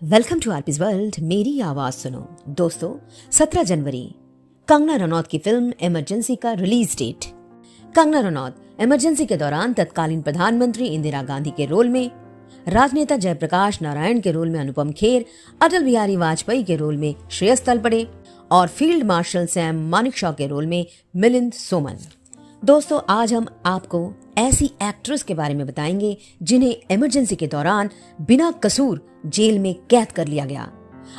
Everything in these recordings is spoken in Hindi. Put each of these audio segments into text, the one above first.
Welcome to आरपीज world. मेरी आवाज सुनो। दोस्तों, 17 जनवरी कंगना रनौत की फिल्म इमरजेंसी का release date. Kangana Ranaut Emergency के दौरान तत्कालीन प्रधानमंत्री इंदिरा गांधी के रोल में, राजनेता जयप्रकाश नारायण के रोल में अनुपम खेर, अटल बिहारी वाजपेयी के रोल में श्रेयस तलपड़े और फील्ड मार्शल सैम मानेकशॉ के रोल में मिलिंद सोमन। दोस्तों, आज हम आपको ऐसी एक्ट्रेस के बारे में बताएंगे जिन्हें इमरजेंसी के दौरान बिना कसूर जेल में कैद कर लिया गया।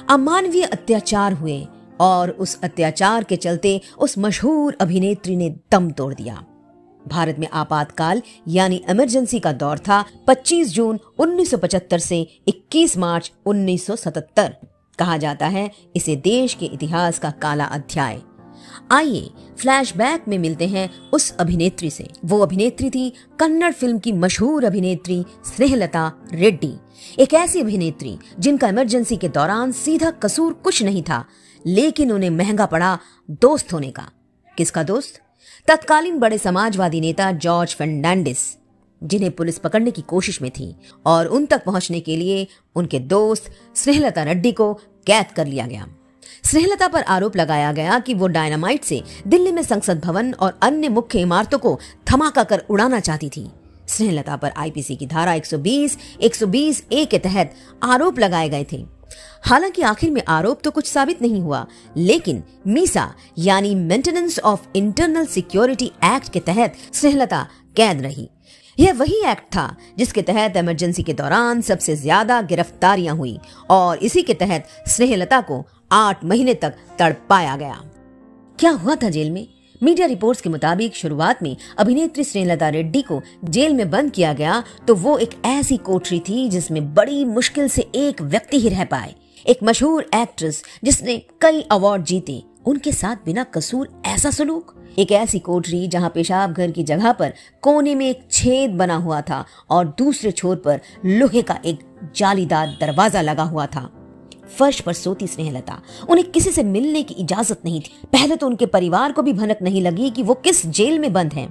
अमानवीय अत्याचार हुए और उस अत्याचार के चलते उस मशहूर अभिनेत्री ने दम तोड़ दिया। भारत में आपातकाल यानी इमरजेंसी का दौर था 25 जून 1975 से 21 मार्च 1977। कहा जाता है इसे देश के इतिहास का काला अध्याय। आइए फ्लैशबैक में मिलते हैं उस अभिनेत्री से। वो अभिनेत्री थी कन्नड़ फिल्म की मशहूर अभिनेत्री स्नेहलता रेड्डी। एक ऐसी अभिनेत्री जिनका इमरजेंसी के दौरान सीधा कसूर कुछ नहीं था, लेकिन उन्हें महंगा पड़ा दोस्त होने का। किसका दोस्त? तत्कालीन बड़े समाजवादी नेता जॉर्ज फर्नांडिस, जिन्हें पुलिस पकड़ने की कोशिश में थी और उन तक पहुंचने के लिए उनके दोस्त स्नेहलता रेड्डी को कैद कर लिया गया। स्नेहलता पर आरोप लगाया गया कि वो डायनामाइट से दिल्ली में संसद भवन और अन्य मुख्य इमारतों को धमाका कर उड़ाना चाहती थी। स्नेहलता पर आईपीसी की धारा 120 ए के तहत आरोप लगाए गए थे। हालांकि आखिर में आरोप तो कुछ साबित नहीं हुआ, लेकिन मीसा यानी maintenance of internal security act के तहत स्नेहलता कैद रही। यह वही एक्ट था जिसके तहत इमरजेंसी के दौरान सबसे ज्यादा गिरफ्तारियां हुई और इसी के तहत स्नेहलता को 8 महीने तक तड़पाया गया। क्या हुआ था जेल में? मीडिया रिपोर्ट्स के मुताबिक शुरुआत में अभिनेत्री स्नेहलता रेड्डी को जेल में बंद किया गया तो वो एक ऐसी कोठरी थी जिसमें बड़ी मुश्किल से एक व्यक्ति ही रह पाए। एक मशहूर एक्ट्रेस जिसने कई अवार्ड जीते, उनके साथ बिना कसूर ऐसा सलूक। एक ऐसी कोठरी जहां पेशाब घर की जगह पर कोने में एक छेद बना हुआ था और दूसरे छोर पर लोहे का एक जालीदार दरवाजा लगा हुआ था। फर्श पर सोती स्नेहलता, उन्हें किसी से मिलने की इजाजत नहीं थी। पहले तो उनके परिवार को भी भनक नहीं लगी कि वो किस जेल में बंद हैं।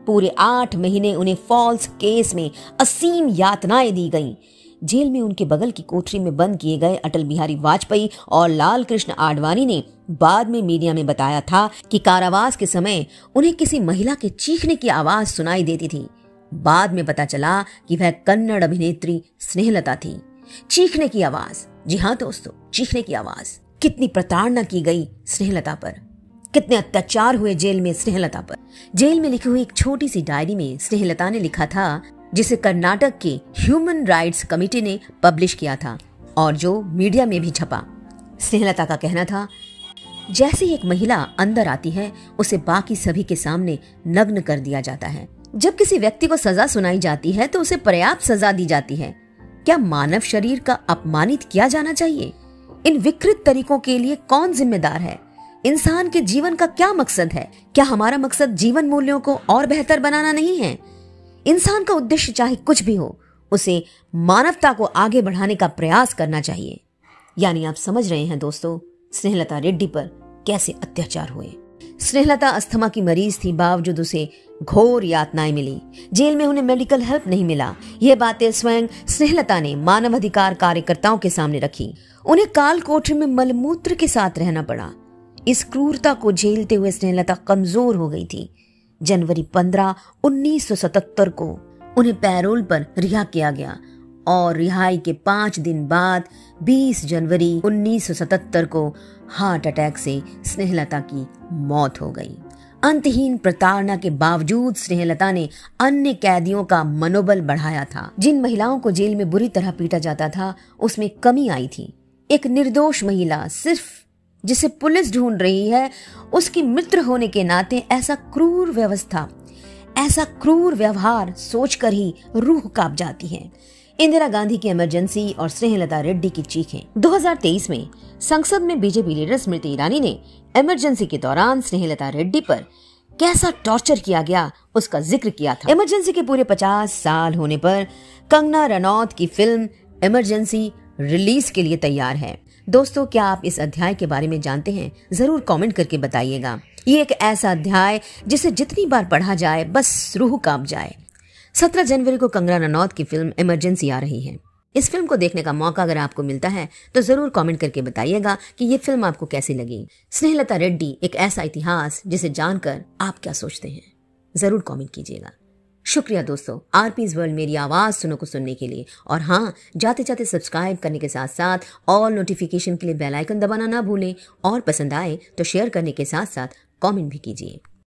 पूरे 8 महीने उन्हें फॉल्स केस में असीम यातनाएं दी गईं। जेल में उनके बगल की कोठरी में बंद किए गए अटल बिहारी वाजपेयी और लाल कृष्ण आडवाणी ने बाद में मीडिया में बताया था कि कारावास के समय उन्हें किसी महिला के चीखने की आवाज सुनाई देती थी। बाद में पता चला कि वह कन्नड़ अभिनेत्री स्नेहलता थी। चीखने की आवाज, जी हाँ दोस्तों, चीखने की आवाज। कितनी प्रताड़ना की गई स्नेहलता पर, कितने अत्याचार हुए जेल में स्नेहलता पर। जेल में लिखी हुई एक छोटी सी डायरी में स्नेहलता ने लिखा था, जिसे कर्नाटक के ह्यूमन राइट्स कमेटी ने पब्लिश किया था और जो मीडिया में भी छपा। स्नेहलता का कहना था, जैसे एक महिला अंदर आती है उसे बाकी सभी के सामने नग्न कर दिया जाता है। जब किसी व्यक्ति को सजा सुनाई जाती है तो उसे पर्याप्त सजा दी जाती है। क्या मानव शरीर का अपमानित किया जाना चाहिए? इन विकृत तरीकों के लिए कौन जिम्मेदार है? इंसान के जीवन का क्या मकसद है? क्या हमारा मकसद जीवन मूल्यों को और बेहतर बनाना नहीं है? इंसान का उद्देश्य चाहे कुछ भी हो, उसे मानवता को आगे बढ़ाने का प्रयास करना चाहिए। यानी आप समझ रहे हैं दोस्तों, स्नेहलता रेड्डी पर कैसे अत्याचार हुए। स्नेहलता अस्थमा की मरीज थी, बावजूद उसे घोर यातनाएं मिली। जेल में उन्हें मेडिकल हेल्प नहीं मिला। ये बातें स्वयं स्नेहलता ने मानवाधिकार कार्यकर्ताओं के सामने रखी। उन्हें काल कोठरी में मलमूत्र के साथ रहना पड़ा। इस क्रूरता को झेलते हुए स्नेहलता कमजोर हो गई थी। जनवरी 15, 1977 को उन्हें पैरोल पर रिहा किया गया और रिहाई के 5 दिन बाद 20 जनवरी 1977 को हार्ट अटैक से स्नेहलता की मौत हो गई। अंतहीन प्रताड़ना के बावजूद स्नेहलता ने अन्य कैदियों का मनोबल बढ़ाया था। जिन महिलाओं को जेल में बुरी तरह पीटा जाता था, उसमें कमी आई थी। एक निर्दोष महिला, सिर्फ जिसे पुलिस ढूंढ रही है, उसकी मित्र होने के नाते ऐसा क्रूर व्यवस्था, ऐसा क्रूर व्यवहार सोचकर ही रूह कांप जाती है। इंदिरा गांधी की इमरजेंसी और स्नेहलता रेड्डी की चीखें। 2023 में संसद में बीजेपी लीडर स्मृति ईरानी ने इमरजेंसी के दौरान स्नेहलता रेड्डी पर कैसा टॉर्चर किया गया उसका जिक्र किया था। इमरजेंसी के पूरे 50 साल होने पर कंगना रनौत की फिल्म इमरजेंसी रिलीज के लिए तैयार है। दोस्तों, क्या आप इस अध्याय के बारे में जानते हैं? जरूर कमेंट करके बताइएगा। ये एक ऐसा अध्याय जिसे जितनी बार पढ़ा जाए बस रूह कांप जाए। 17 जनवरी को कंगना रनौत की फिल्म इमरजेंसी आ रही है। इस फिल्म को देखने का मौका अगर आपको मिलता है तो जरूर कमेंट करके बताइएगा कि ये फिल्म आपको कैसी लगी। स्नेहलता रेड्डी एक ऐसा इतिहास जिसे जानकर आप क्या सोचते हैं, जरूर कमेंट कीजिएगा। शुक्रिया दोस्तों, आरपीज वर्ल्ड मेरी आवाज सुनो को सुनने के लिए। और हाँ, जाते जाते सब्सक्राइब करने के साथ साथ ऑल नोटिफिकेशन के लिए बेल आइकन दबाना ना भूलें और पसंद आए तो शेयर करने के साथ साथ कमेंट भी कीजिए।